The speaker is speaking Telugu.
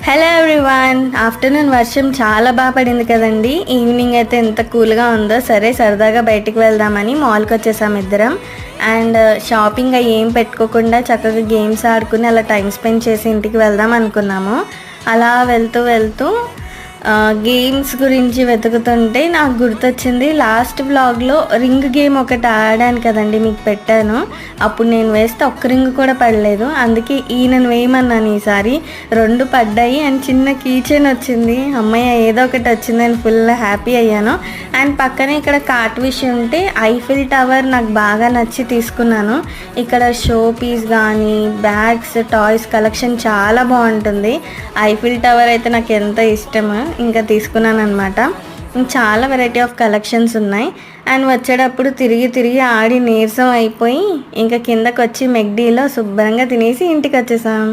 Hello everyone. ఆఫ్టర్నూన్ వర్షం చాలా బాగా పడింది కదండి. ఈవినింగ్ అయితే ఎంత కూల్గా ఉందో. సరే సరదాగా బయటికి వెళ్దామని మాల్కి వచ్చేసాం ఇద్దరం. అండ్ షాపింగ్ అవి ఏం పెట్టుకోకుండా చక్కగా గేమ్స్ ఆడుకుని అలా టైం స్పెండ్ చేసి ఇంటికి వెళ్దాం అనుకున్నాము. అలా వెళ్తూ వెళ్తూ గేమ్స్ గురించి వెతుకుతుంటే నాకు గుర్తొచ్చింది, లాస్ట్ వ్లాగ్లో రింగ్ గేమ్ ఒకటి ఆడాను కదండి, మీకు పెట్టాను. అప్పుడు నేను వేస్తే ఒక్క రింగ్ కూడా పడలేదు. అందుకే ఈయనను వేయమన్నాను. ఈసారి 2 పడ్డాయి అండ్ చిన్న కీచెన్ వచ్చింది. అమ్మయ్య ఏదో ఒకటి వచ్చిందని ఫుల్ హ్యాపీ అయ్యాను. అండ్ పక్కనే ఇక్కడ కార్ట్ విష్ ఉంటే ఐఫిల్ టవర్ నాకు బాగా నచ్చి తీసుకున్నాను. ఇక్కడ షో పీస్ కానీ బ్యాగ్స్ టాయ్స్ కలెక్షన్ చాలా బాగుంటుంది. ఐఫిల్ టవర్ అయితే నాకు ఎంత ఇష్టము, ఇంకా తీసుకున్నాను అనమాట. చాలా వెరైటీ ఆఫ్ కలెక్షన్స్ ఉన్నాయి. అండ్ వచ్చేటప్పుడు తిరిగి ఆడి నీరసం అయిపోయి ఇంకా కిందకు వచ్చి మెక్డీలో శుభ్రంగా తినేసి ఇంటికి వచ్చేసాం.